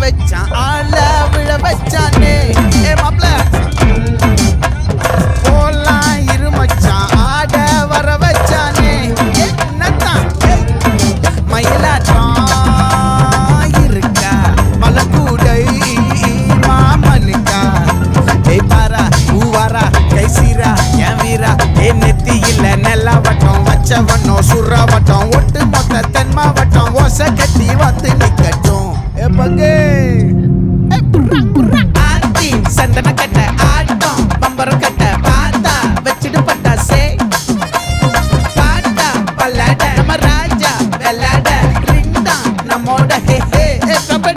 வச்சான் ஆள விழ வச்சானே ஏ மாப்ள போலாம் இரு மச்சான் ஆட வர வச்சானே என்னத்தான் மயிலாட்டம் இருக்கா மலக்கூடை மாமனுக்கா ஏய் பாரா ஊவாரா கைசீரா என் வீரா ஏ நெத்தி இல்ல நெல்லாவட்டம் வச்சவட்டம் சுறாவட்டம் ஒட்டு மொத்த தென் மாவட்டம் ஓசை கட்டி வந்து நிக்கட்டும் ஏ பங்கு